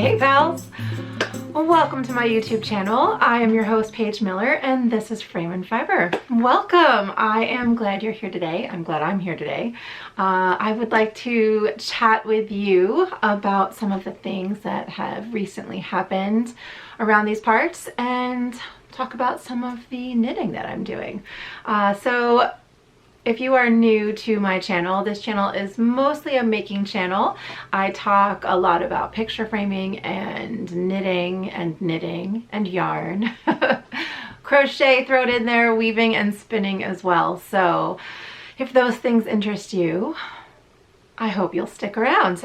Hey pals! Welcome to my YouTube channel. I am your host Paige Miller and this is Frame and Fiber. Welcome! I am glad you're here today. I'm glad I'm here today. I would like to chat with you about some of the things that have recently happened around these parts and talk about some of the knitting that I'm doing. So if you are new to my channel, this channel is mostly a making channel. I talk a lot about picture framing and knitting and yarn. Crochet thrown in there, weaving and spinning as well. So if those things interest you, I hope you'll stick around.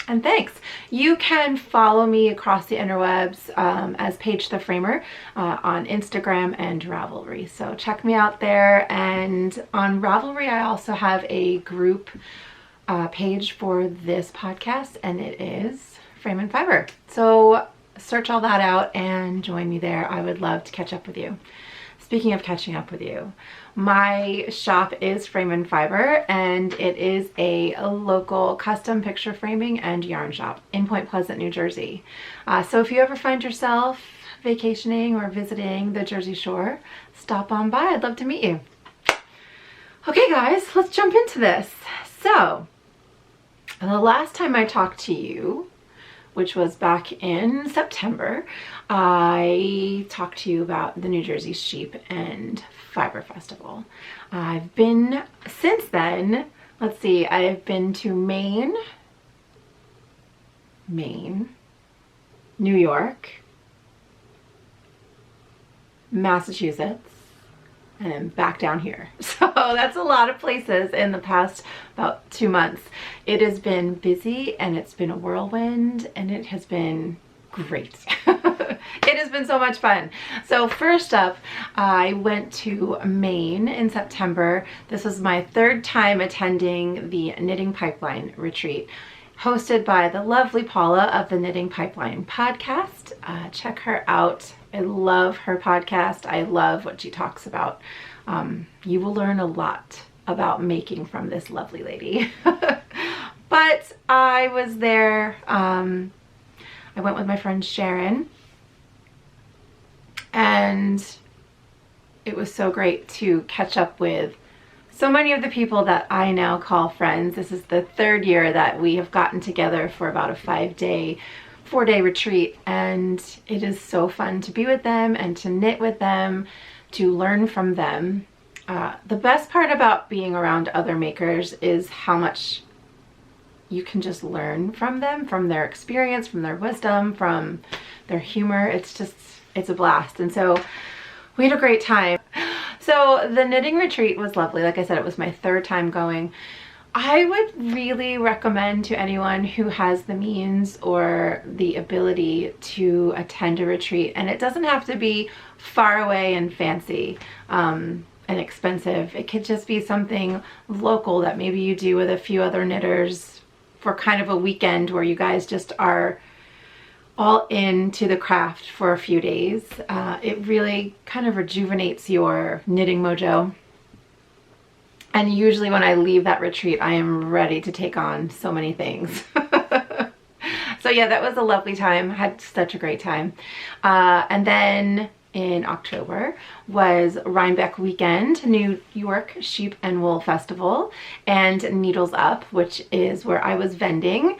And thanks. You can follow me across the interwebs as Paige the Framer on Instagram and Ravelry. So check me out there. And on Ravelry, I also have a group page for this podcast, and it is Frame and Fiber. So search all that out and join me there. I would love to catch up with you. Speaking of catching up with you, my shop is Frame and Fiber, and it is a local custom picture framing and yarn shop in Point Pleasant, New Jersey. So if you ever find yourself vacationing or visiting the Jersey Shore, stop on by. I'd love to meet you. Okay guys, let's jump into this. So the last time I talked to you, which was back in September, I talked to you about the New Jersey Sheep and Fiber Festival. I've been, since then, let's see, I've been to Maine, New York, Massachusetts, and then back down here. So that's a lot of places in the past about 2 months. It has been busy and it's been a whirlwind and it has been great. It has been so much fun. So first up, I went to Maine in September. This was my third time attending the Knitting Pipeline retreat, hosted by the lovely Paula of the Knitting Pipeline podcast. Check her out. I love her podcast. I love what she talks about. You will learn a lot about making from this lovely lady. But I was there. I went with my friend Sharon, and it was so great to catch up with so many of the people that I now call friends. This is the third year that we have gotten together for about a 4-day retreat, and it is so fun to be with them and to knit with them, to learn from them. The best part about being around other makers is how much you can just learn from them, from their experience, from their wisdom, from their humor. It's a blast. And so we had a great time. So the knitting retreat was lovely. Like I said, it was my third time going. I would really recommend to anyone who has the means or the ability to attend a retreat, and it doesn't have to be far away and fancy and expensive. It could just be something local that maybe you do with a few other knitters for kind of a weekend where you guys just are all into the craft for a few days. It really kind of rejuvenates your knitting mojo. And usually when I leave that retreat, I am ready to take on so many things. So yeah, that was a lovely time. I had such a great time. And then in October was Rhinebeck Weekend, New York Sheep and Wool Festival, and Needles Up, which is where I was vending.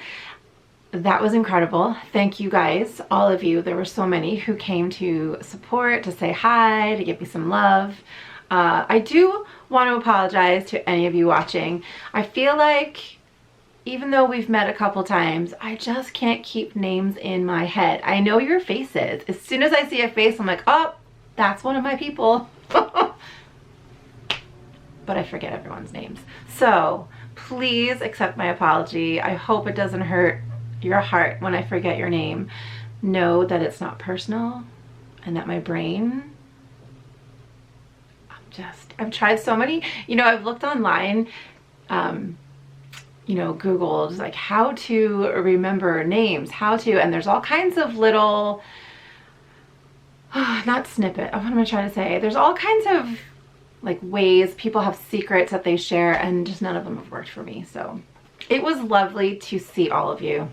That was incredible. Thank you guys, all of you. There were so many who came to support, to say hi, to give me some love. I do want to apologize to any of you watching. I feel like even though we've met a couple times, I just can't keep names in my head. I know your faces. As soon as I see a face, I'm like, oh, that's one of my people. But I forget everyone's names. So please accept my apology. I hope it doesn't hurt your heart when I forget your name. Know that it's not personal and that my brain, I've tried so many, I've looked online, Googled like how to remember names, and there's all kinds of little, not snippet, what am I trying to say? There's all kinds of like ways people have secrets that they share, and just none of them have worked for me. So it was lovely to see all of you.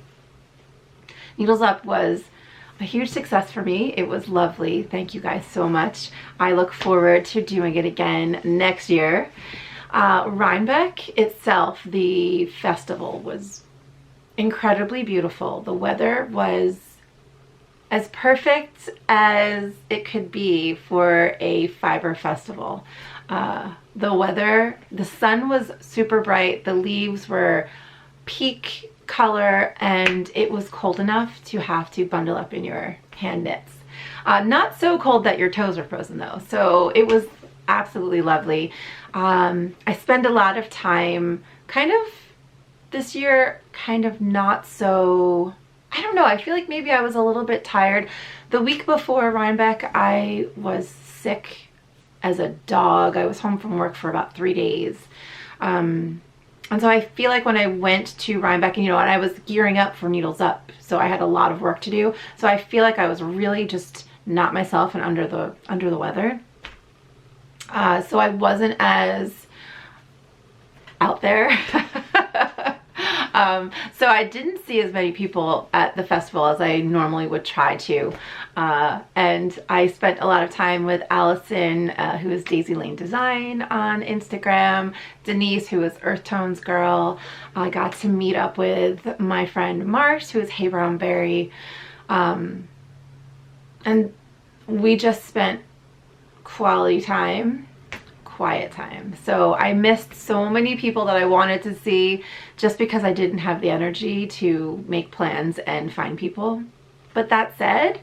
Needles Up was a huge success for me. It was lovely. Thank you guys so much. I look forward to doing it again next year. Rhinebeck itself, the festival was incredibly beautiful. The weather was as perfect as it could be for a fiber festival. The sun was super bright, the leaves were peak color, and it was cold enough to have to bundle up in your hand knits. Not so cold that your toes are frozen though, so it was absolutely lovely. I spent a lot of time this year not so, I don't know, I feel like maybe I was a little bit tired. The week before Rhinebeck, I was sick as a dog. I was home from work for about 3 days. And so I feel like when I went to Rhinebeck, and I was gearing up for Needles Up, so I had a lot of work to do. So I feel like I was really just not myself and under the weather. So I wasn't as out there. So I didn't see as many people at the festival as I normally would try to. And I spent a lot of time with Allison, who is Daisy Lane Design on Instagram, Denise, who is Earth Tones Girl. I got to meet up with my friend Mars, who is Hey Brown Berry. And we just spent quality time, quiet time. So I missed so many people that I wanted to see just because I didn't have the energy to make plans and find people. But that said,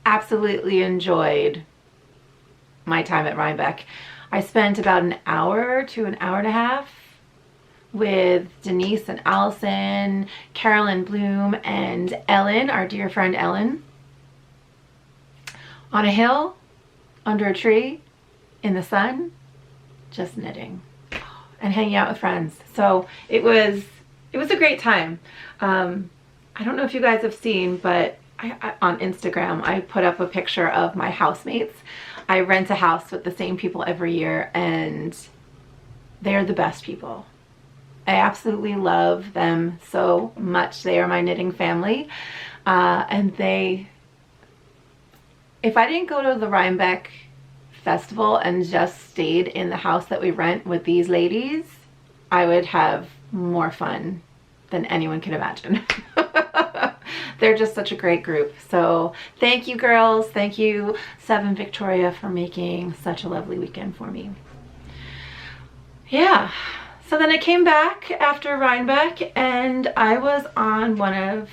absolutely enjoyed my time at Rhinebeck. I spent about an hour to an hour and a half with Denise and Allison, Carolyn Bloom, and Ellen, our dear friend Ellen, on a hill, under a tree, in the sun, just knitting and hanging out with friends. So it was a great time. I don't know if you guys have seen, but on Instagram, I put up a picture of my housemates. I rent a house with the same people every year, and they're the best people. I absolutely love them so much. They are my knitting family. And if I didn't go to the Rhinebeck festival and just stayed in the house that we rent with these ladies, I would have more fun than anyone can imagine. They're just such a great group. So thank you, girls. Thank you, Seven Victoria, for making such a lovely weekend for me. Yeah. So then I came back after Rhinebeck, and I was on one of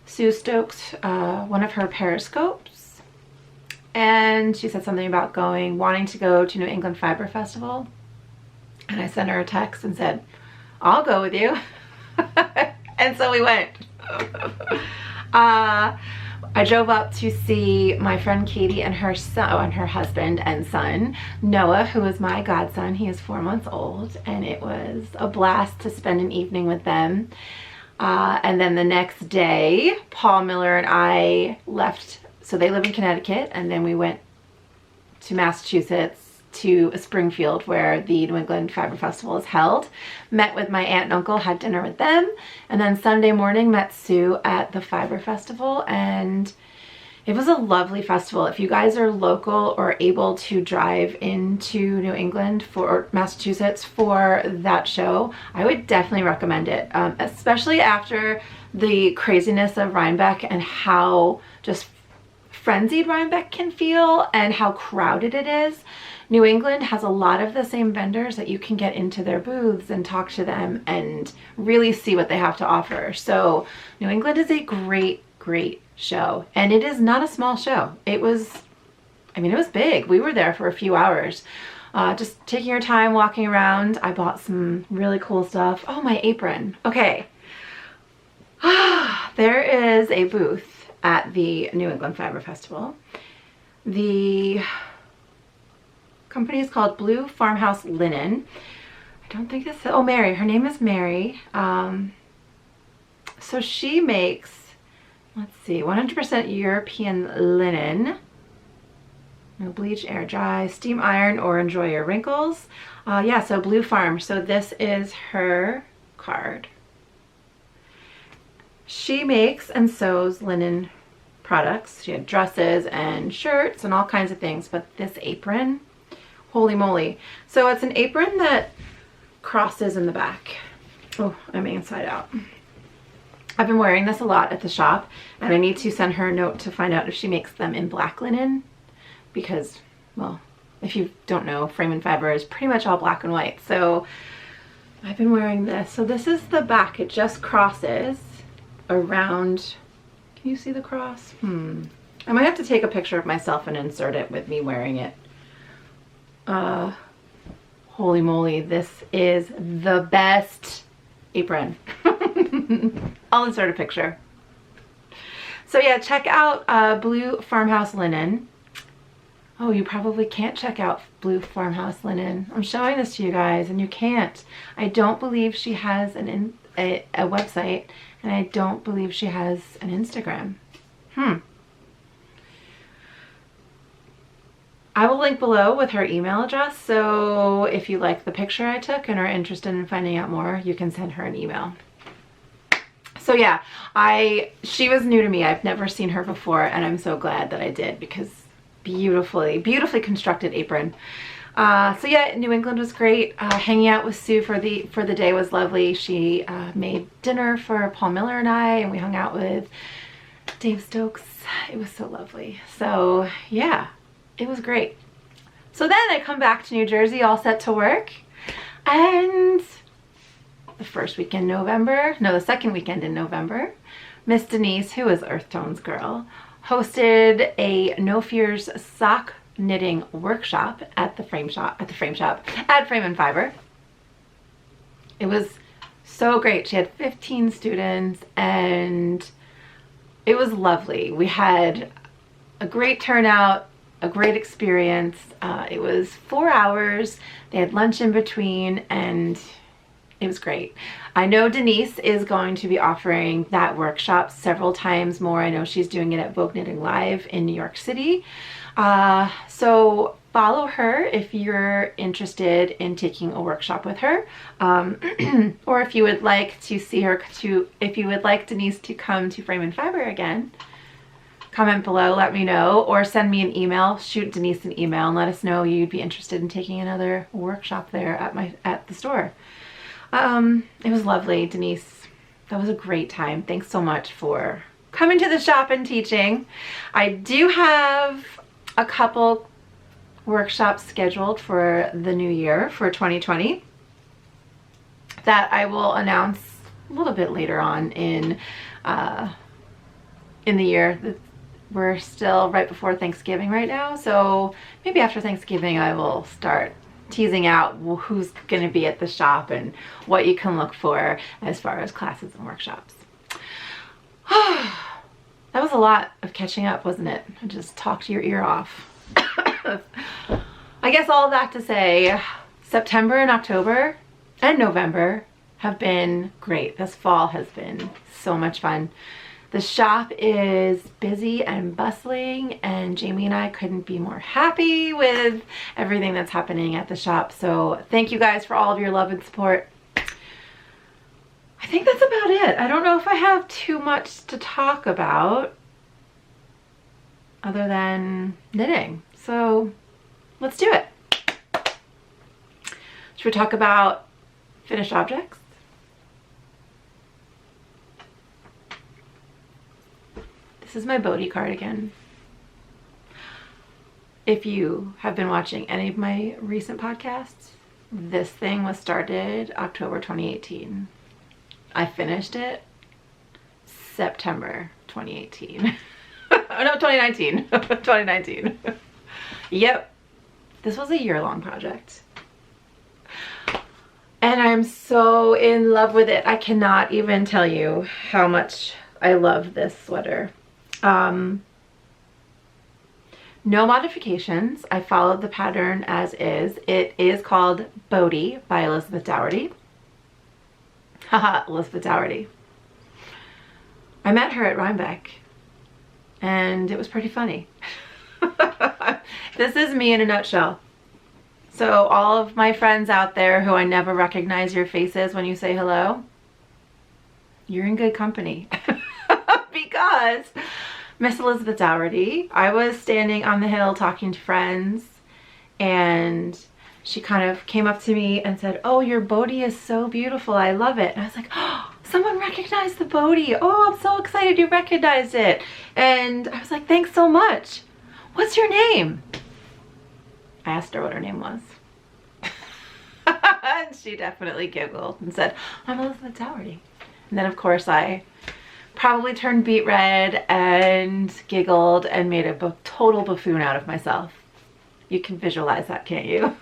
Sue Stokes, one of her periscopes. And she said something about wanting to go to New England Fiber Festival. And I sent her a text and said, I'll go with you. And so we went. I drove up to see my friend Katie and her son, and her husband and son, Noah, who is my godson. He is 4 months old, and it was a blast to spend an evening with them. And then the next day, Paul Miller and I left. So they live in Connecticut, and then we went to Massachusetts, to Springfield, where the New England Fiber Festival is held. Met with my aunt and uncle, had dinner with them, and then Sunday morning met Sue at the Fiber Festival, and it was a lovely festival. If you guys are local or able to drive into New England or Massachusetts for that show, I would definitely recommend it, especially after the craziness of Rhinebeck and how just frenzied Rhinebeck can feel and how crowded it is. New England has a lot of the same vendors that you can get into their booths and talk to them and really see what they have to offer. So New England is a great, great show. And it is not a small show. It was big. We were there for a few hours. Just taking our time, walking around. I bought some really cool stuff. Oh, my apron. Okay. There is a booth at the New England Fiber Festival. The company is called Blue Farmhouse Linen. I don't think it's, oh, Mary. Her name is Mary. So she makes, let's see, 100% European linen. No bleach, air dry, steam iron, or enjoy your wrinkles. Yeah, so Blue Farm. So this is her card. She makes and sews linen products. She had dresses and shirts and all kinds of things, but this apron, holy moly. So it's an apron that crosses in the back. Oh, I'm inside out. I've been wearing this a lot at the shop, and I need to send her a note to find out if she makes them in black linen, because, well, if you don't know, Frame and Fiber is pretty much all black and white. So I've been wearing this. So this is the back. It just crosses around. Can you see the cross? I might have to take a picture of myself and insert it with me wearing it. Holy moly, this is the best apron. I'll insert a picture. So yeah, check out Blue Farmhouse Linen. Oh, you probably can't check out Blue Farmhouse Linen. I'm showing this to you guys and you can't. I don't believe she has a website, and I don't believe she has an Instagram. I will link below with her email address, so if you like the picture I took and are interested in finding out more, you can send her an email. So yeah, she was new to me. I've never seen her before, and I'm so glad that I did, because beautifully constructed apron. So yeah, New England was great. Hanging out with Sue for the day was lovely. She made dinner for Paul Miller and I, and we hung out with Dave Stokes. It was so lovely. So yeah, it was great. So then I come back to New Jersey all set to work, and the second weekend in November, Miss Denise, who is Earth Tones girl, hosted a No Fears sock knitting workshop at Frame and Fiber. It was so great. She had 15 students and it was lovely. We had a great turnout, a great experience. It was 4 hours. They had lunch in between, and it was great. I know Denise is going to be offering that workshop several times more. I know she's doing it at Vogue Knitting Live in New York City. So follow her if you're interested in taking a workshop with her, or if you would like to see her if you would like Denise to come to Frame and Fiber again, comment below, let me know, or send me an email. Shoot Denise an email and let us know you'd be interested in taking another workshop there at the store. It was lovely, Denise. That was a great time. Thanks so much for coming to the shop and teaching. I do have a couple workshops scheduled for the new year, for 2020, that I will announce a little bit later on in the year. We're still right before Thanksgiving right now, so maybe after Thanksgiving I will start teasing out who's going to be at the shop and what you can look for as far as classes and workshops. That was a lot of catching up, wasn't it? I just talked your ear off. I guess all of that to say, September and October and November have been great. This fall has been so much fun. The shop is busy and bustling, and Jamie and I couldn't be more happy with everything that's happening at the shop. So thank you guys for all of your love and support. I think that's about it. I don't know if I have too much to talk about other than knitting. So let's do it. Should we talk about finished objects? This is my Bodhi cardigan. If you have been watching any of my recent podcasts, this thing was started October 2018. I finished it September 2018. Oh no, 2019. 2019. Yep. This was a year-long project. And I'm so in love with it. I cannot even tell you how much I love this sweater. No modifications. I followed the pattern as is. It is called Bodhi by Elizabeth Dougherty. Haha, Elizabeth Dougherty. I met her at Rhinebeck, and it was pretty funny. This is me in a nutshell. So all of my friends out there who I never recognize your faces when you say hello, you're in good company. because Miss Elizabeth Dougherty, I was standing on the hill talking to friends, and she kind of came up to me and said, "Oh, your Bodhi is so beautiful. I love it." And I was like, "Oh, someone recognized the Bodhi. Oh, I'm so excited you recognized it." And I was like, "Thanks so much. What's your name?" I asked her what her name was. And she definitely giggled and said, "I'm Elizabeth Dougherty." And then of course I probably turned beet red and giggled and made a total buffoon out of myself. You can visualize that, can't you?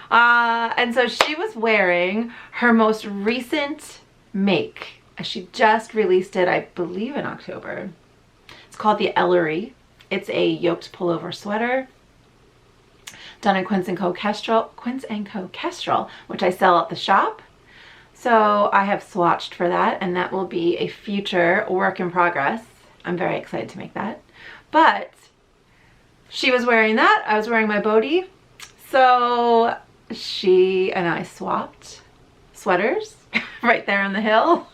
And so she was wearing her most recent make. She just released it, I believe, in October. It's called the Ellery. It's a yoked pullover sweater done in Quince & Co. Kestrel, which I sell at the shop. So I have swatched for that, and that will be a future work in progress. I'm very excited to make that. But she was wearing that. I was wearing my Bodhi. So she and I swapped sweaters right there on the hill.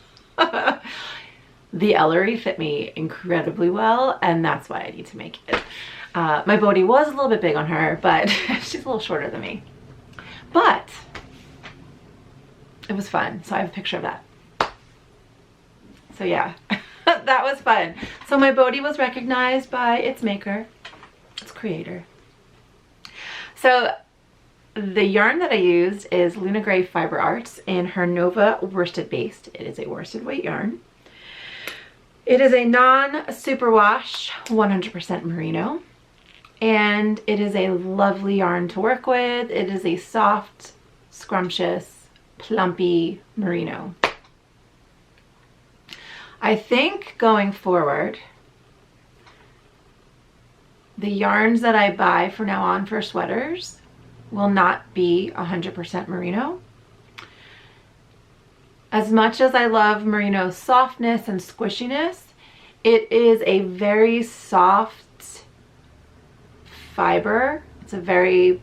The Ellery fit me incredibly well, and that's why I need to make it. My Bodhi was a little bit big on her, but she's a little shorter than me. But it was fun, so I have a picture of that. So yeah, that was fun. So my Bodhi was recognized by its maker, its creator. So the yarn that I used is Luna Gray Fiber Arts in her Nova worsted based. It is a worsted weight yarn. It is a non-superwash 100% merino, and it is a lovely yarn to work with. It is a soft, scrumptious, plumpy merino. I think going forward, the yarns that I buy from now on for sweaters will not be 100% merino. As much as I love merino's softness and squishiness, it is a very soft fiber. There's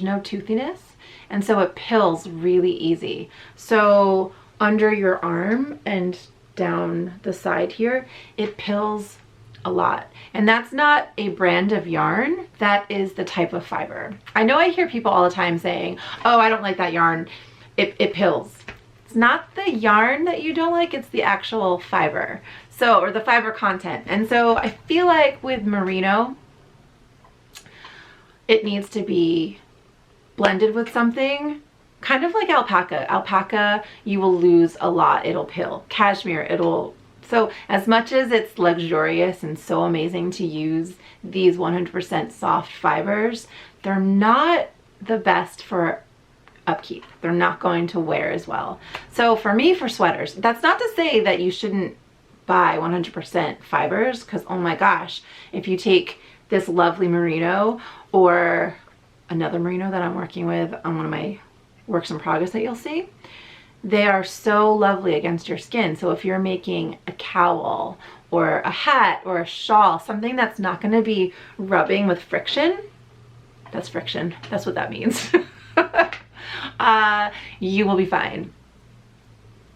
no toothiness, and so it pills really easy. So under your arm and down the side here, it pills a lot. And that's not a brand of yarn, that is the type of fiber. I know I hear people all the time saying, "Oh, I don't like that yarn, it pills." It's not the yarn that you don't like, it's the actual fiber. So, or the fiber content. And so I feel like with merino, it needs to be blended with something kind of like alpaca. Alpaca, you will lose a lot, it'll pill. Cashmere, so as much as it's luxurious and so amazing to use these 100% soft fibers, they're not the best for upkeep. They're not going to wear as well. So for me, for sweaters, that's not to say that you shouldn't buy 100% fibers, because oh my gosh, if you take this lovely merino or another merino that I'm working with on one of my works in progress that you'll see, they are so lovely against your skin. So if you're making a cowl or a hat or a shawl, something that's not going to be rubbing with friction, that's friction, that's what that means. You will be fine.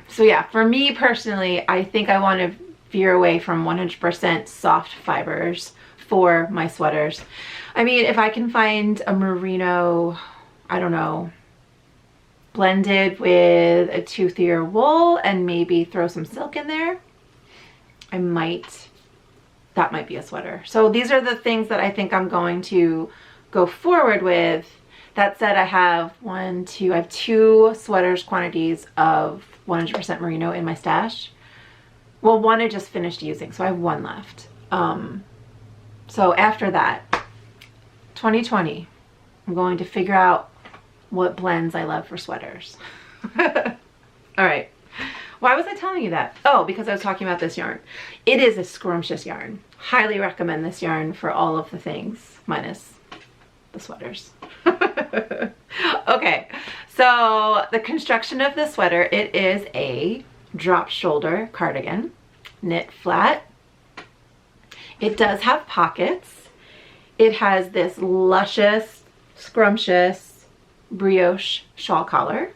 So yeah, for me personally, I think I want to veer away from 100% soft fibers for my sweaters. I mean, if I can find a merino, I don't know, blended with a toothier wool and maybe throw some silk in there, that might be a sweater. So these are the things that I think I'm going to go forward with. That said, I have two sweaters quantities of 100% merino in my stash. Well, one I just finished using, so I have one left. So after that, 2020, I'm going to figure out what blends I love for sweaters. All right. Why was I telling you that? Oh, because I was talking about this yarn. It is a scrumptious yarn. Highly recommend this yarn for all of the things, minus the sweaters. Okay, so the construction of the sweater, it is a drop shoulder cardigan, knit flat. It does have pockets. It has this luscious, scrumptious brioche shawl collar.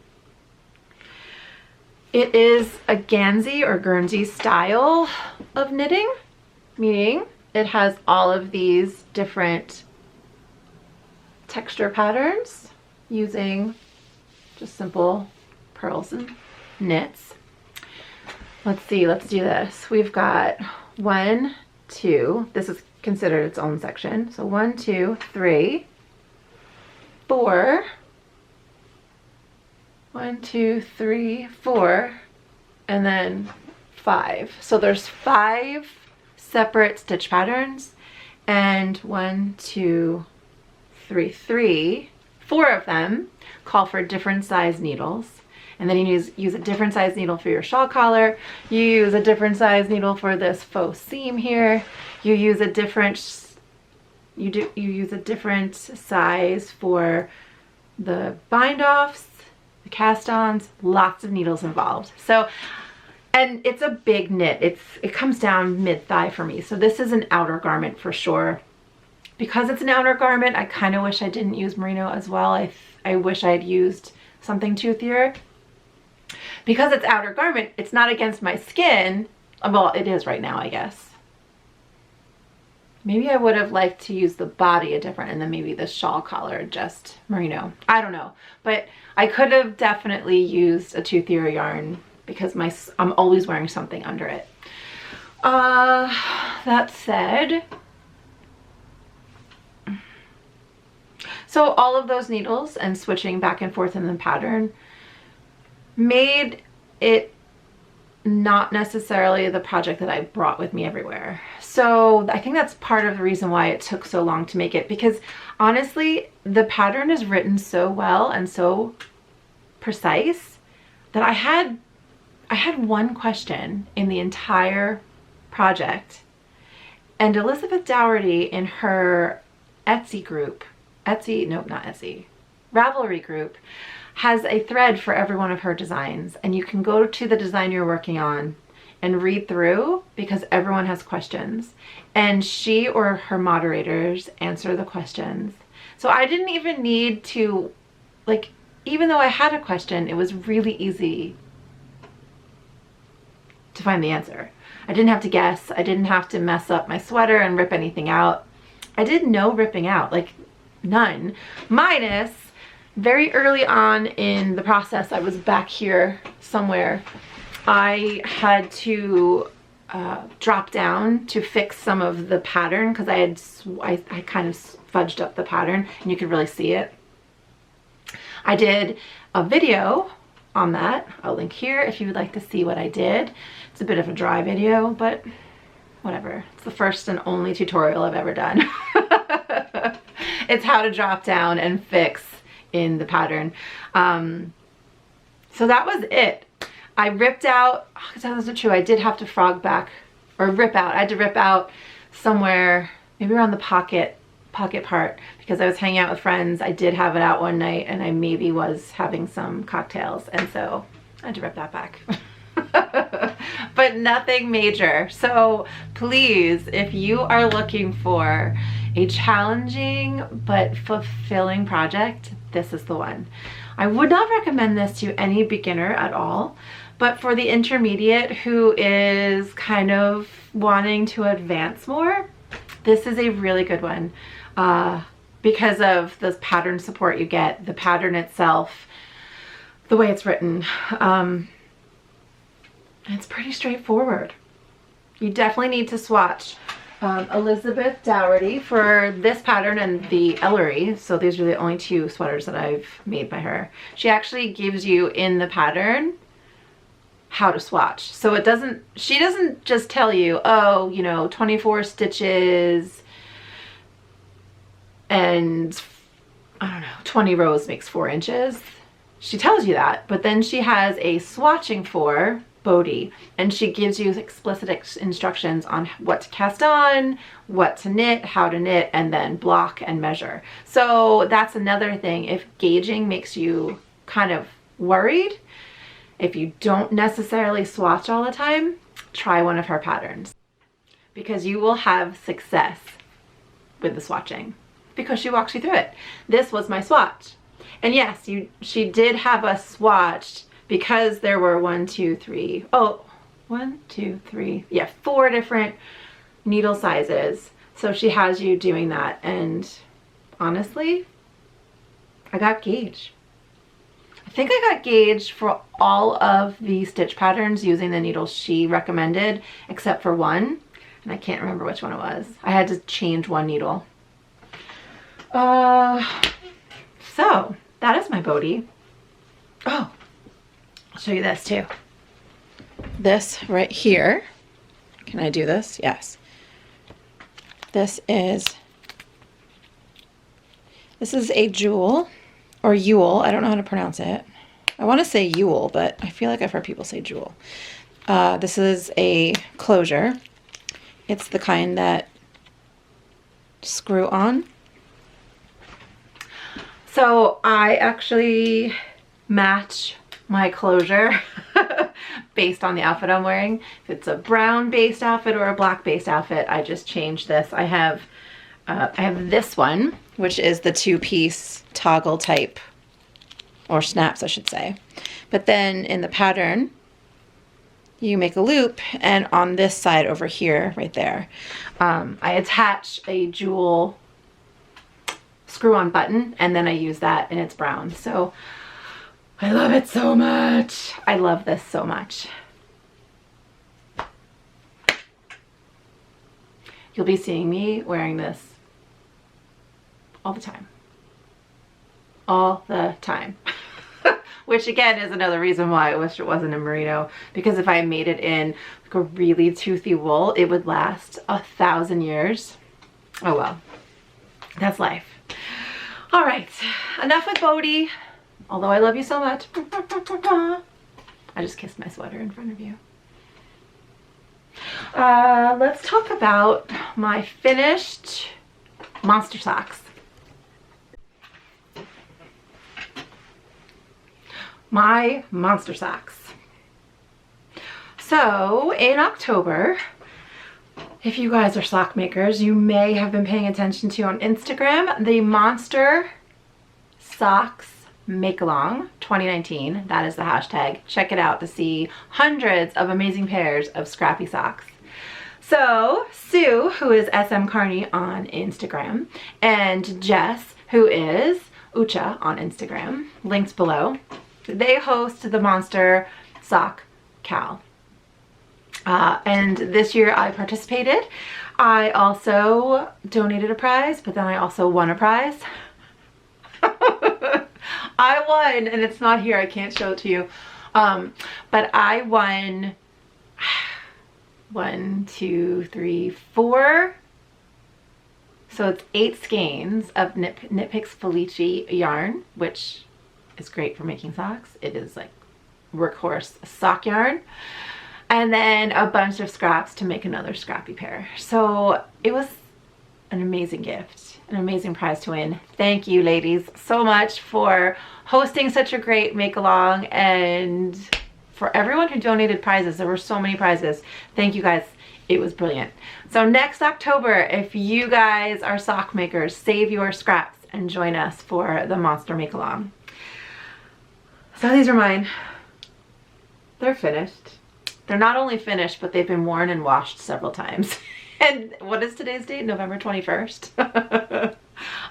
It is a Guernsey or Guernsey style of knitting, meaning it has all of these different texture patterns using just simple purls and knits. Let's see, let's do this. We've got 1, 2, this is considered its own section. So 1, 2, 3, 4, 1, 2, 3, 4, and then 5. So there's 5 separate stitch patterns, and 1, 2, 3, 4 of them call for different size needles. And then you use a different size needle for your shawl collar. You use a different size needle for this faux seam here. You use a different size for the bind-offs, the cast-ons, lots of needles involved. So, and it's a big knit. It comes down mid-thigh for me. So this is an outer garment for sure. Because it's an outer garment, I kind of wish I didn't use merino as well. I wish I had used something toothier. Because it's outer garment, it's not against my skin. Well, it is right now, I guess. Maybe I would have liked to use the body a different, and then maybe the shawl collar just merino. I don't know. But I could have definitely used a toothier yarn because I'm always wearing something under it. That said, so all of those needles and switching back and forth in the pattern made it not necessarily the project that I brought with me everywhere. So I think that's part of the reason why it took so long to make it, because honestly, the pattern is written so well and so precise that I had one question in the entire project, and Elizabeth Dougherty in her Etsy group, Ravelry group, has a thread for every one of her designs, and you can go to the design you're working on and read through, because everyone has questions, and she or her moderators answer the questions. So I didn't even need to, like, even though I had a question, it was really easy to find the answer. I didn't have to guess. I didn't have to mess up my sweater and rip anything out. I did no ripping out, like none, minus very early on in the process. I was back here somewhere. I had to drop down to fix some of the pattern because I kind of fudged up the pattern, and you could really see it. I did a video on that. I'll link here if you would like to see what I did. It's a bit of a dry video, but whatever. It's the first and only tutorial I've ever done. It's how to drop down and fix in the pattern. So that was it. I ripped out, that wasn't true, I did have to frog back, or rip out. I had to rip out somewhere, maybe around the pocket part, because I was hanging out with friends. I did have it out one night, and I maybe was having some cocktails, and so I had to rip that back. But nothing major. So please, if you are looking for a challenging but fulfilling project, this is the one. I would not recommend this to any beginner at all, but for the intermediate who is kind of wanting to advance more, this is a really good one because of the pattern support you get, the pattern itself, the way it's written. It's pretty straightforward. You definitely need to swatch Elizabeth Dougherty for this pattern and the Ellery. So these are the only 2 sweaters that I've made by her. She actually gives you in the pattern how to swatch. So she doesn't just tell you, oh, you know, 24 stitches and I don't know, 20 rows makes 4 inches. She tells you that, but then she has a swatching for Bodhi, and she gives you explicit instructions on what to cast on, what to knit, how to knit, and then block and measure. So that's another thing. If gauging makes you kind of worried, if you don't necessarily swatch all the time, try one of her patterns, because you will have success with the swatching because she walks you through it. This was my swatch. And yes, she did have us swatched because there were 1, 2, 3, oh, 1, 2, 3, yeah, 4 different needle sizes. So she has you doing that, and honestly, I got gauge. I think I got gauge for all of the stitch patterns using the needles she recommended, except for one, and I can't remember which one it was. I had to change one needle. So that is my Bodhi. Oh, I'll show you this too. This right here. Can I do this? Yes. This is a jewel or Yule. I don't know how to pronounce it. I want to say Yule, but I feel like I've heard people say jewel. This is a closure. It's the kind that screw on. So I actually match my closure based on the outfit I'm wearing. If it's a brown based outfit or a black based outfit, I just change this. I have this one, which is the 2-piece toggle type, or snaps I should say. But then in the pattern, you make a loop, and on this side over here, right there, I attach a jewel screw-on button, and then I use that, and it's brown. So I love it so much. I love this so much. You'll be seeing me wearing this all the time. All the time. Which again is another reason why I wish it wasn't a merino, because if I made it in like a really toothy wool, it would last 1,000 years. Oh well, that's life. All right, enough with Bodhi. Although I love you so much. I just kissed my sweater in front of you. Let's talk about my finished monster socks. My monster socks. So in October, if you guys are sock makers, you may have been paying attention to on Instagram, the Monster Socks Make Along 2019. That is the hashtag. Check it out to see hundreds of amazing pairs of scrappy socks. So Sue, who is SM Carney on Instagram, and Jess, who is Ucha on Instagram, links below, they host the Monster Sock Cal. And this year I participated. I also donated a prize, but then I also won a prize. I won, and it's not here, I can't show it to you. But I won 1, 2, 3, 4. So it's 8 skeins of Knit Picks Felici yarn, which is great for making socks. It is like workhorse sock yarn. And then a bunch of scraps to make another scrappy pair. So it was an amazing gift, an amazing prize to win. Thank you ladies so much for hosting such a great make along, and for everyone who donated prizes. There were so many prizes. Thank you guys. It was brilliant. So next October, if you guys are sock makers, save your scraps and join us for the Monster Make Along. So these are mine. They're finished. They're not only finished, but they've been worn and washed several times. And what is today's date? November 21st.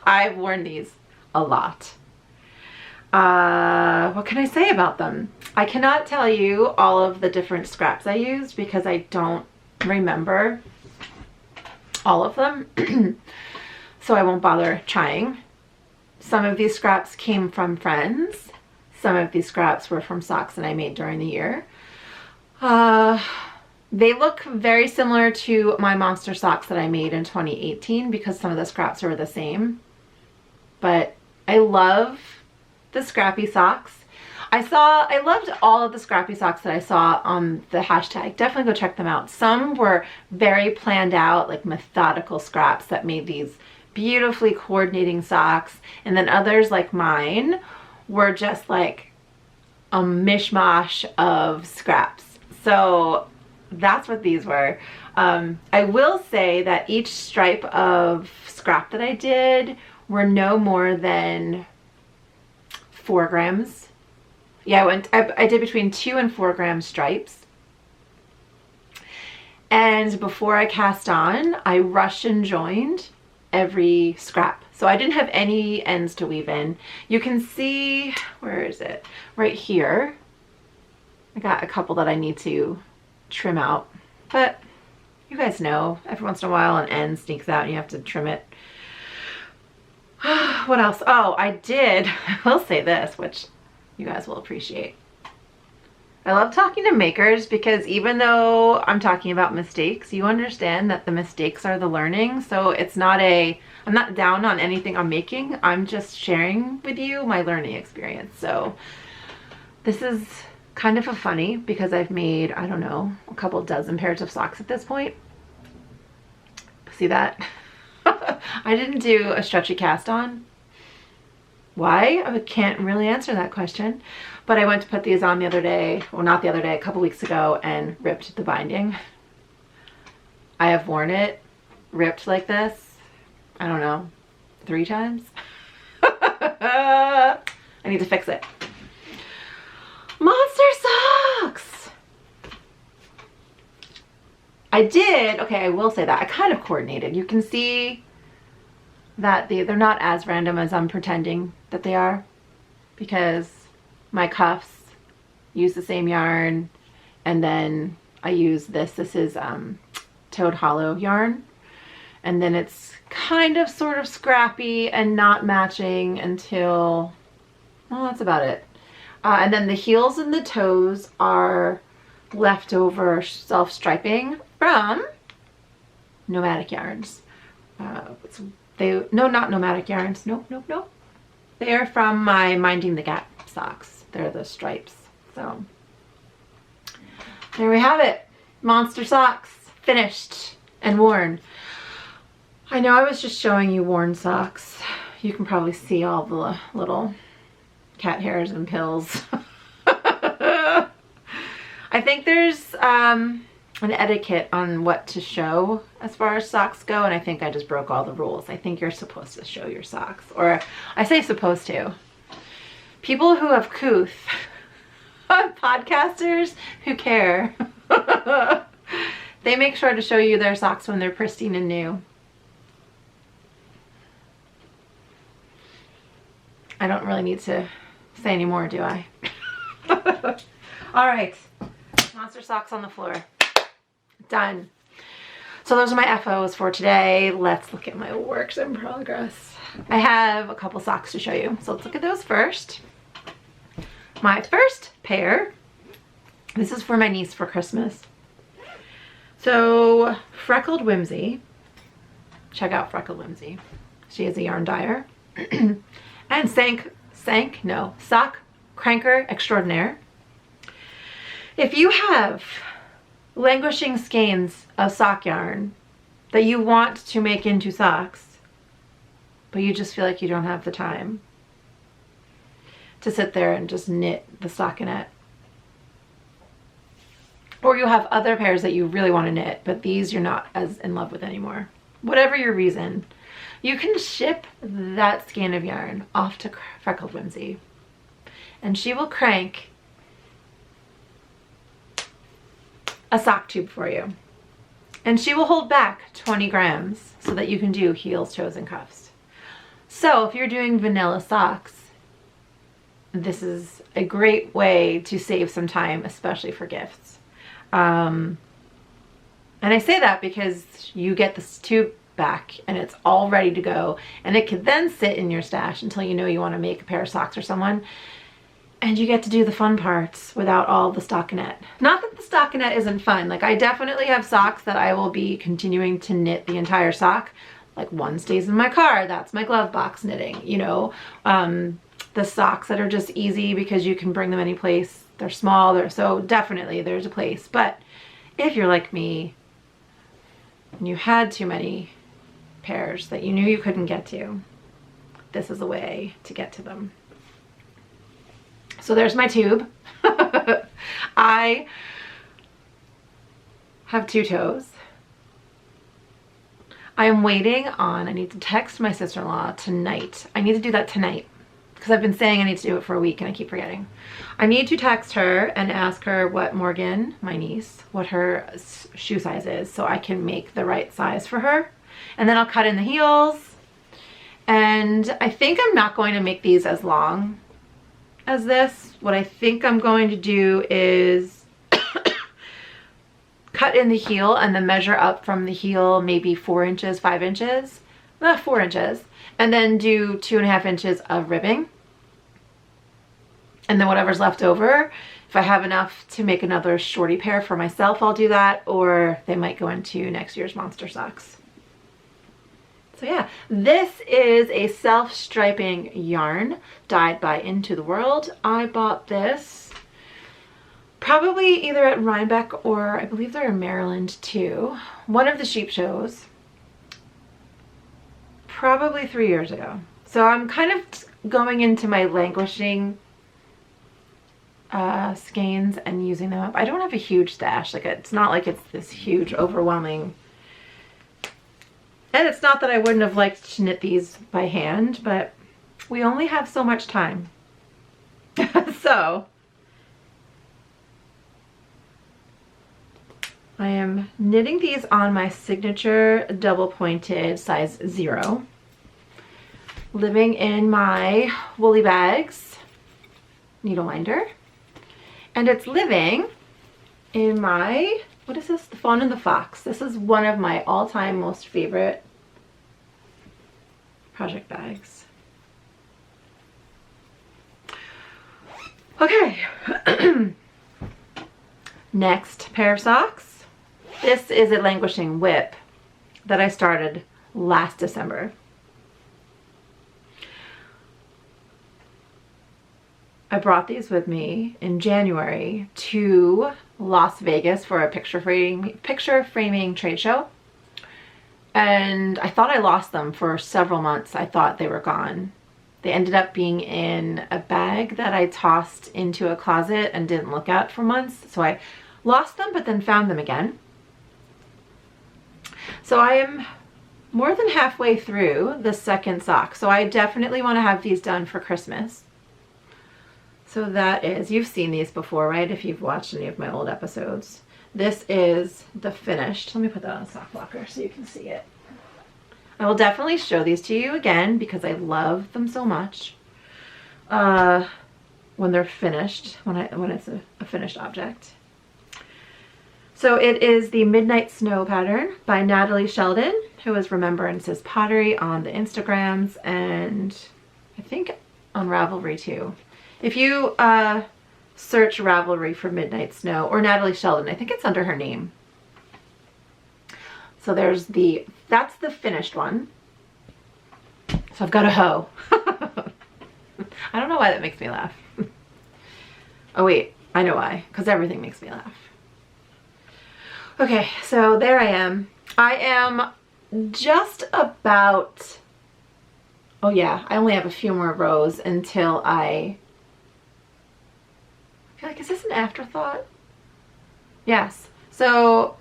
I've worn these a lot. What can I say about them? I cannot tell you all of the different scraps I used because I don't remember all of them. So I won't bother trying. Some of these scraps came from friends. Some of these scraps were from socks that I made during the year. They look very similar to my monster socks that I made in 2018 because some of the scraps are the same. But I love the scrappy socks. I loved all of the scrappy socks that I saw on the hashtag. Definitely go check them out. Some were very planned out, like methodical scraps that made these beautifully coordinating socks. And then others like mine were just like a mishmash of scraps. So that's what these were. I will say that each stripe of scrap that I did were no more than 4 grams. Yeah, I did between 2 and 4 gram stripes. And before I cast on, I Russian joined every scrap. So I didn't have any ends to weave in. You can see, where is it? Right here. I got a couple that I need to trim out, but you guys know every once in a while an end sneaks out and you have to trim it. What else? Oh, I will say this, which you guys will appreciate. I love talking to makers because even though I'm talking about mistakes, you understand that the mistakes are the learning. So it's not I'm not down on anything I'm making. I'm just sharing with you my learning experience. So this is kind of a funny because I've made, I don't know, a couple dozen pairs of socks at this point. See that? I didn't do a stretchy cast on. Why? I can't really answer that question. But I went to put these on the other day, well not the other day, a couple weeks ago, and ripped the binding. I have worn it ripped like this, I don't know, 3 times. I need to fix it. Monster socks! I will say that. I kind of coordinated. You can see that they're not as random as I'm pretending that they are, because my cuffs use the same yarn, and then I use this. This is Toad Hollow yarn, and then it's kind of sort of scrappy and not matching until, well, that's about it. And then the heels and the toes are leftover self-striping from Nomadic Yarns. No, not Nomadic Yarns. Nope. They are from my Minding the Gap socks. They're the stripes. So there we have it. Monster socks, finished and worn. I know I was just showing you worn socks. You can probably see all the little cat hairs and pills. I think there's an etiquette on what to show as far as socks go, and I think I just broke all the rules. I think you're supposed to show your socks, or I say supposed to. People who have couth, podcasters who care, they make sure to show you their socks when they're pristine and new. I don't really need to say any more, do I? All right, monster socks on the floor. Done. So those are my FOs for today. Let's look at my works in progress. I have a couple socks to show you. So let's look at those first. My first pair, this is for my niece for Christmas. So Freckled Whimsy, check out Freckled Whimsy. She is a yarn dyer. And sock cranker extraordinaire. If you have languishing skeins of sock yarn that you want to make into socks, but you just feel like you don't have the time to sit there and just knit the stockinette, or you have other pairs that you really want to knit, but these you're not as in love with anymore, whatever your reason, you can ship that skein of yarn off to Freckled Whimsy, and she will crank a sock tube for you, and she will hold back 20 grams so that you can do heels, toes, and cuffs. So if you're doing vanilla socks, this is a great way to save some time, especially for gifts. And I say that because you get this tube back and it's all ready to go, and it could then sit in your stash until you know you want to make a pair of socks for someone, and you get to do the fun parts without all the stockinette. Not that the stockinette isn't fun. Like, I definitely have socks that I will be continuing to knit the entire sock. Like, one stays in my car, that's my glove box knitting, you know. The socks that are just easy because you can bring them any place. They're small, so definitely there's a place. But if you're like me and you had too many pairs that you knew you couldn't get to, this is a way to get to them. So there's my tube. I have 2 toes. I am waiting on, I need to text my sister-in-law tonight. I need to do that tonight. because I've been saying I need to do it for a week and I keep forgetting. I need to text her and ask her what Morgan, my niece, what her shoe size is so I can make the right size for her. And then I'll cut in the heels. And I think I'm not going to make these as long as this. What I think I'm going to do is cut in the heel and then measure up from the heel maybe 4 inches, 5 inches, 4 inches, and then do 2.5 inches of ribbing. And then whatever's left over, if I have enough to make another shorty pair for myself, I'll do that, or they might go into next year's monster socks. So yeah, this is a self-striping yarn dyed by Into the World. I bought this probably either at Rhinebeck or I believe they're in Maryland too. One of the sheep shows, probably 3 years ago. So I'm kind of going into my languishing skeins and using them up. I don't have a huge stash. Like, it's not like it's this huge overwhelming, and it's not that I wouldn't have liked to knit these by hand, but we only have so much time. So I am knitting these on my signature double pointed size 0, living in my woolly bags needle winder. And it's living in my, what is this? The Fawn and the Fox. This is one of my all-time most favorite project bags. Okay. Next pair of socks. This is a languishing whip that I started last December. I brought these with me in January to Las Vegas for a picture framing trade show. And I thought I lost them for several months. I thought they were gone. They ended up being in a bag that I tossed into a closet and didn't look at for months. So I lost them, but then found them again. So I am more than halfway through the second sock. So I definitely want to have these done for Christmas. So that is, you've seen these before, right? If you've watched any of my old episodes. This is the finished. Let me put that on a sock blocker so you can see it. I will definitely show these to you again because I love them so much. When they're finished, when it's a finished object. So it is the Midnight Snow pattern by Natalie Sheldon, who is Remembrances Pottery on the Instagrams and I think on Ravelry too. If you search Ravelry for Midnight Snow or Natalie Sheldon, I think it's under her name. So there's that's the finished one. So I've got a hoe. I don't know why that makes me laugh. Oh wait, I know why, because everything makes me laugh. Okay, so there I am. I am just about, oh yeah, I only have a few more rows until I feel like, is this an afterthought? Yes. So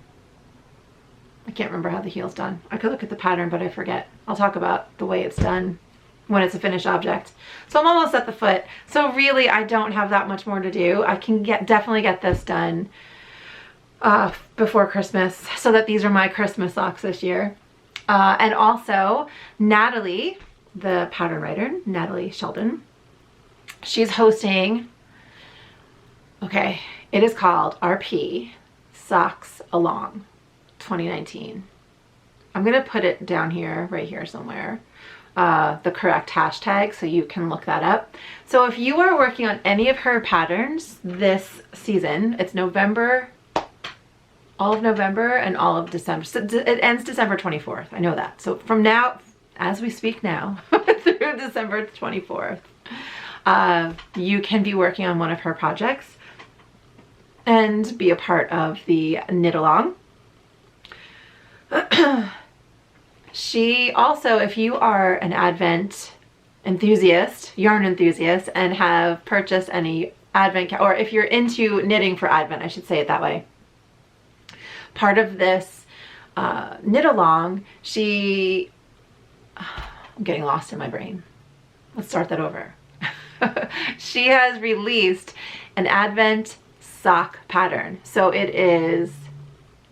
I can't remember how the heel's done. I could look at the pattern, but I forget. I'll talk about the way it's done when it's a finished object. So I'm almost at the foot. So really, I don't have that much more to do. I can definitely get this done before Christmas so that these are my Christmas socks this year. And also, Natalie, the pattern writer, Natalie Sheldon, she's hosting, okay, it is called RP Socks Along 2019. I'm gonna put it down here, right here somewhere, the correct hashtag so you can look that up. So if you are working on any of her patterns this season, it's November, all of November and all of December. So it ends December 24th. I know that. So from now, as we speak now, through December 24th, you can be working on one of her projects and be a part of the knit along. She also, if you are an Advent enthusiast, yarn enthusiast, and have purchased any Advent, or if you're into knitting for Advent, I should say it that way, part of this knit along, I'm getting lost in my brain. Let's start that over. she has released an Advent sock pattern. So it is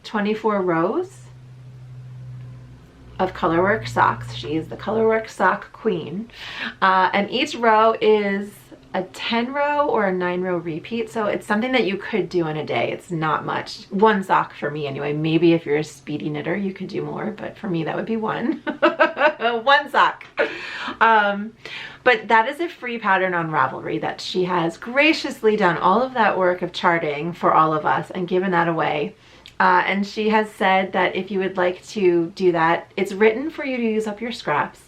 24 rows of colorwork socks. She is the colorwork sock queen. And each row is a 10 row or a 9 row repeat. So it's something that you could do in a day. It's not much. One sock for me anyway. Maybe if you're a speedy knitter, you could do more, but for me, that would be one. One sock. But that is a free pattern on Ravelry that she has graciously done all of that work of charting for all of us and given that away. And she has said that if you would like to do that, it's written for you to use up your scraps.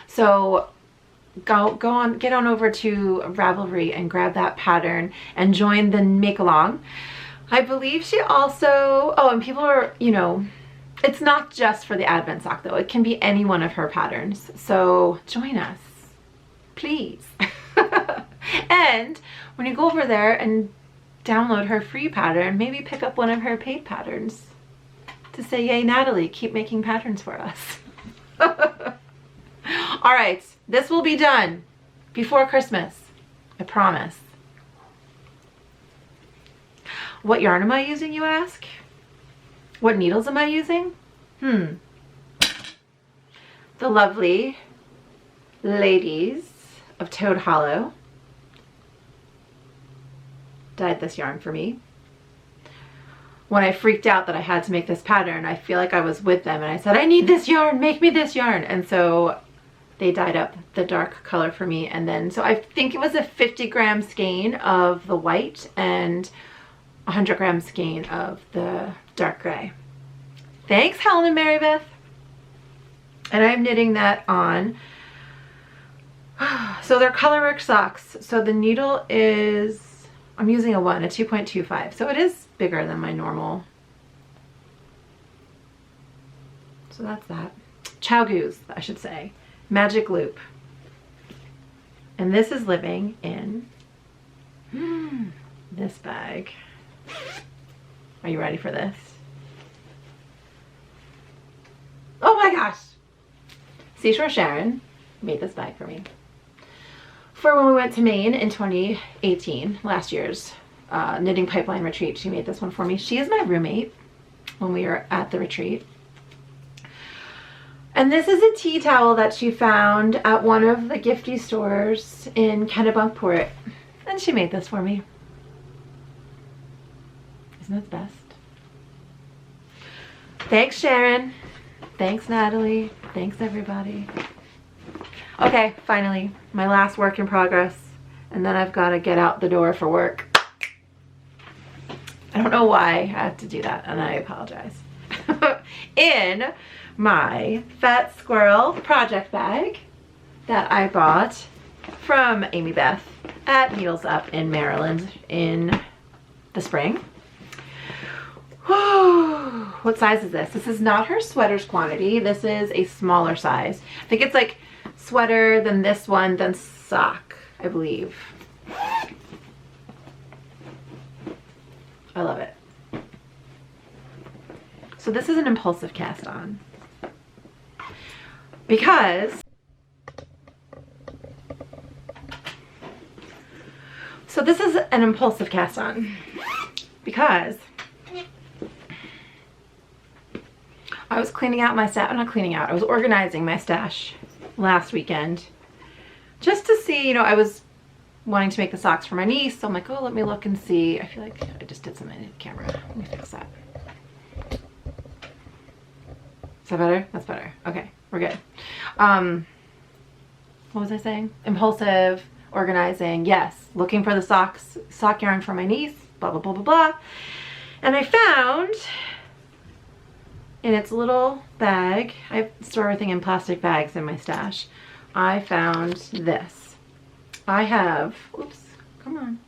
So get on over to Ravelry and grab that pattern and join the make along. I believe she also, oh, and people are, you know, it's not just for the Advent sock though. It can be any one of her patterns. So join us, please. And when you go over there and download her free pattern, maybe pick up one of her paid patterns to say, yay, Natalie, keep making patterns for us. All right, this will be done before Christmas, I promise. What yarn am I using, you ask? What needles am I using? The lovely ladies of Toad Hollow dyed this yarn for me. When I freaked out that I had to make this pattern, I feel like I was with them and I said, I need this yarn, make me this yarn. And so they dyed up the dark color for me. And then, so I think it was a 50-gram skein of the white and 100-gram skein of the dark gray. Thanks, Helen and Mary Beth. And I'm knitting that on. So they're colorwork socks. So the needle is, I'm using a 2.25. So it is bigger than my normal. So that's that. Chow Goose, I should say. Magic Loop. And this is living in this bag. Are you ready for this? Oh my gosh! Seashore Sharon made this bag for me. For when we went to Maine in 2018, last year's knitting pipeline retreat, she made this one for me. She is my roommate when we were at the retreat. And this is a tea towel that she found at one of the gifty stores in Kennebunkport. And she made this for me. Isn't that the best? Thanks, Sharon. Thanks, Natalie. Thanks, everybody. Okay, finally, my last work in progress. And then I've got to get out the door for work. I don't know why I have to do that, and I apologize. In my Fat Squirrel project bag that I bought from Amy Beth at Needles Up in Maryland in the spring. What size is this? This is not her sweaters quantity. This is a smaller size. I think it's like sweater, then this one, then sock, I believe. I love it. So this is an impulsive cast on. Because this is an impulsive cast on because I was cleaning out my stash, not cleaning out, I was organizing my stash last weekend just to see, you know, I was wanting to make the socks for my niece, so I'm like, oh, let me look and see. I feel like I just did something in the camera. Let me fix that. Is that better? That's better. Okay, we're good. What was I saying? Impulsive, organizing, yes. Looking for the sock yarn for my niece, blah, blah, blah, blah, blah. And I found in its little bag, I store everything in plastic bags in my stash. I found this. I have, oops, come on.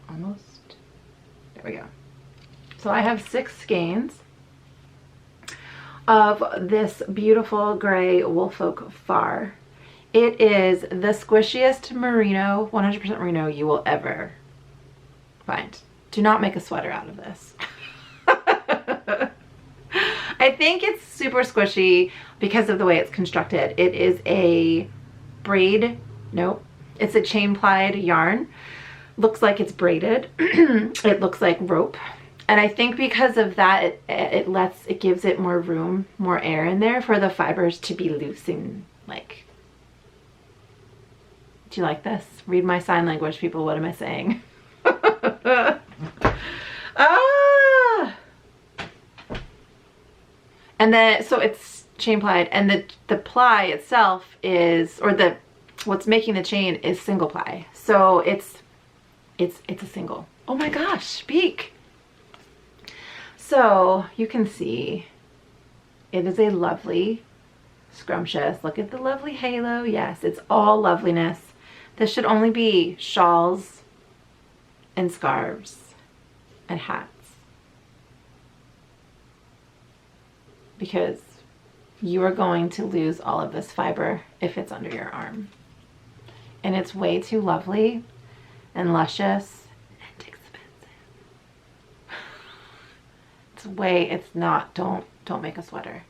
Almost. There we go. So I have 6 skeins of this beautiful gray Woolfolk far. It is the squishiest merino, 100% merino you will ever find. Do not make a sweater out of this. I think it's super squishy because of the way it's constructed. It is a braid, nope, it's a chain plied yarn. Looks like it's braided. It looks like rope. And I think because of that, it gives it more room, more air in there for the fibers to be loose and like, do you like this? Read my sign language, people. What am I saying? Ah! And then, so it's chain plied, and the ply itself is, or what's making the chain is single ply. So it's a single. Oh my gosh, speak. So you can see it is a lovely, scrumptious, look at the lovely halo. Yes, it's all loveliness. This should only be shawls and scarves and hats, because you are going to lose all of this fiber if it's under your arm. And it's way too lovely and luscious and expensive. It's not, don't make a sweater.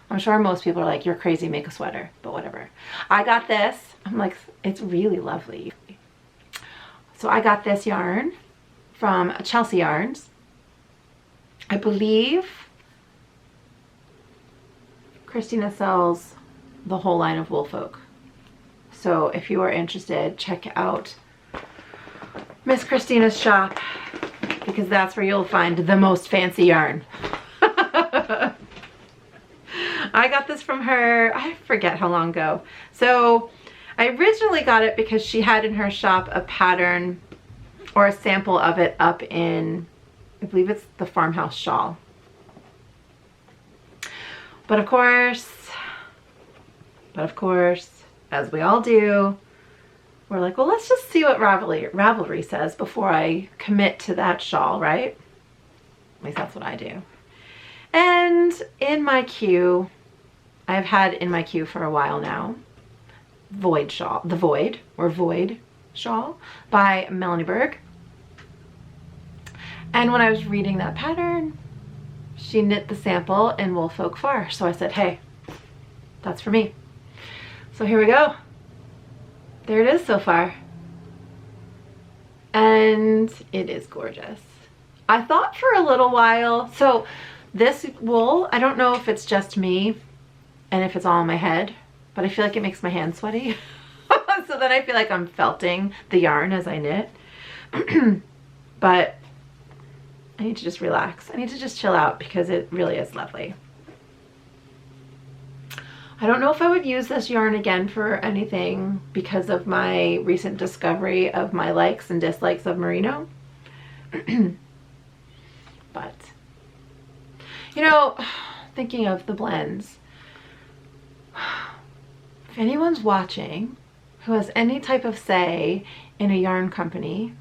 I'm sure most people are like, you're crazy, make a sweater, but whatever. I got this, I'm like, it's really lovely. So I got this yarn from Chelsea Yarns. I believe Christina sells the whole line of Woolfolk. So if you are interested, check out Miss Christina's shop, because that's where you'll find the most fancy yarn. I got this from her, I forget how long ago. So I originally got it because she had in her shop a pattern or a sample of it up in, I believe it's the Farmhouse Shawl. But of course, as we all do, we're like, well, let's just see what Ravelry says before I commit to that shawl, right? At least that's what I do. And in my queue, I've had in my queue for a while now, Void Shawl, the Void Shawl by Melanie Berg. And when I was reading that pattern, she knit the sample in Woolfolk Far. So I said, hey, that's for me. So here we go. There it is so far. And it is gorgeous. I thought for a little while, so this wool, I don't know if it's just me and if it's all in my head, but I feel like it makes my hands sweaty. So then I feel like I'm felting the yarn as I knit. But I need to just relax. I need to just chill out because it really is lovely. I don't know if I would use this yarn again for anything because of my recent discovery of my likes and dislikes of Merino. But, you know, thinking of the blends, if anyone's watching who has any type of say in a yarn company,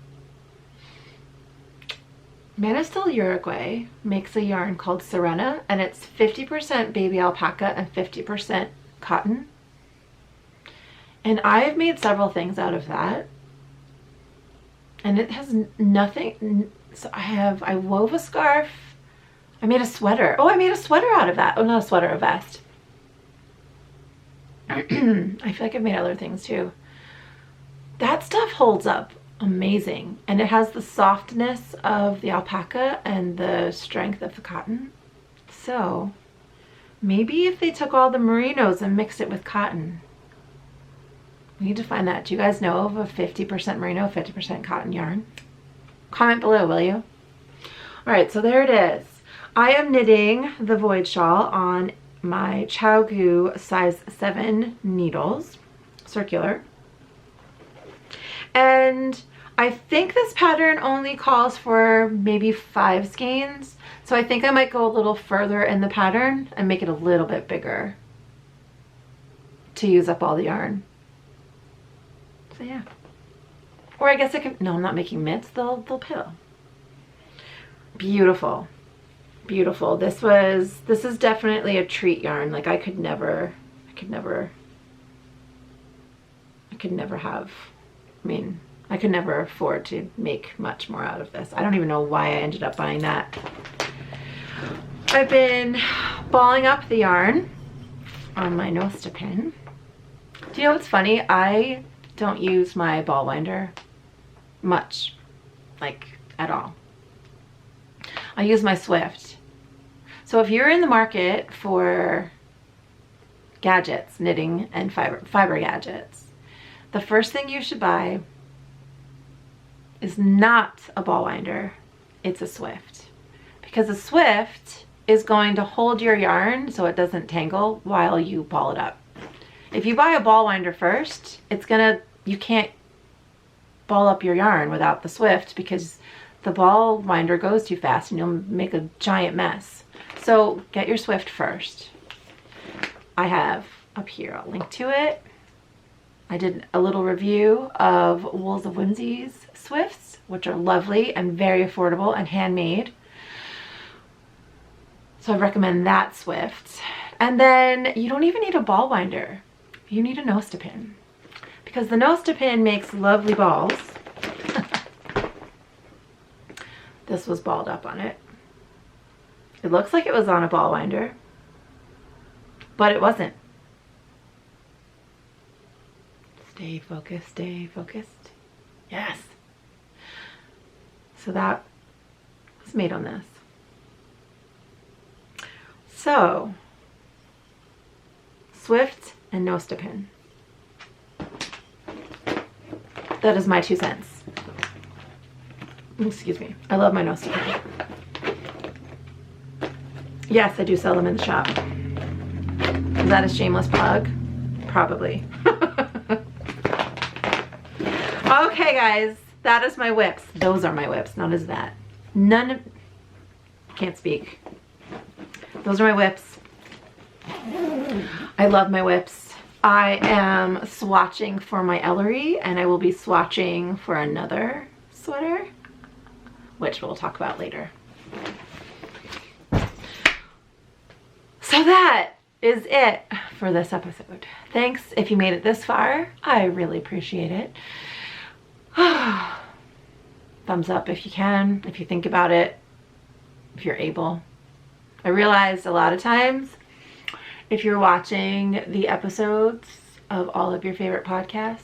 Manistil Uruguay makes a yarn called Serena, and it's 50% baby alpaca and 50% cotton. And I've made several things out of that. And it has nothing, so I wove a scarf. I made a sweater. Oh, I made a sweater out of that. Oh, not a sweater, a vest. I feel like I've made other things too. That stuff holds up amazing, and it has the softness of the alpaca and the strength of the cotton. So maybe if they took all the merinos and mixed it with cotton, we need to find that. Do you guys know of a 50% merino, 50% cotton yarn? Comment below, will you? All right, so there it is. I am knitting the Void Shawl on my ChowGoo size 7 needles, circular. And I think this pattern only calls for maybe 5 skeins. So I think I might go a little further in the pattern and make it a little bit bigger to use up all the yarn. So yeah. Or I guess I could, no, I'm not making mitts, they'll pill. Beautiful. Beautiful. This is definitely a treat yarn. Like I could never have, I could never afford to make much more out of this. I don't even know why I ended up buying that. I've been balling up the yarn on my Nosta pin Do you know what's funny? I don't use my ball winder much, like at all. I use my Swift. So if you're in the market for gadgets, knitting and fiber gadgets, the first thing you should buy is not a ball winder, it's a Swift. Because a Swift is going to hold your yarn so it doesn't tangle while you ball it up. If you buy a ball winder first, you can't ball up your yarn without the Swift because the ball winder goes too fast and you'll make a giant mess. So get your Swift first. I have up here, I'll link to it. I did a little review of Wools of Whimsy's Swifts, which are lovely and very affordable and handmade. So I recommend that Swift. And then you don't even need a ball winder. You need a Nostopin, because the Nostopin makes lovely balls. This was balled up on it. It looks like it was on a ball winder, but it wasn't. Stay focused, stay focused. Yes. So that was made on this. So, Swift and Nostopin. That is my 2 cents. Excuse me. I love my Nostopin. Yes, I do sell them in the shop. Is that a shameless plug? Probably. Okay, guys. That is my whips. Those are my whips. None is that. Can't speak. Those are my whips. I love my whips. I am swatching for my Ellery, and I will be swatching for another sweater, which we'll talk about later. So that is it for this episode. Thanks if you made it this far. I really appreciate it. Thumbs up if you can, if you think about it, if you're able. I realized a lot of times if you're watching the episodes of all of your favorite podcasts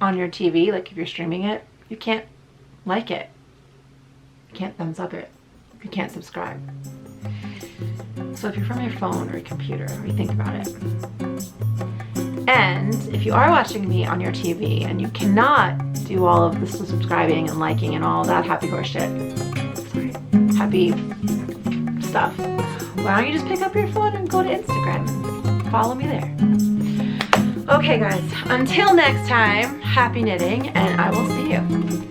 on your TV, like if you're streaming it, you can't like it. You can't thumbs up it. You can't subscribe. So if you're from your phone or your computer, rethink about it. And if you are watching me on your TV and you cannot do all of the subscribing and liking and all that happy horse shit, sorry, happy stuff, why don't you just pick up your phone and go to Instagram and follow me there. Okay guys, until next time, happy knitting, and I will see you.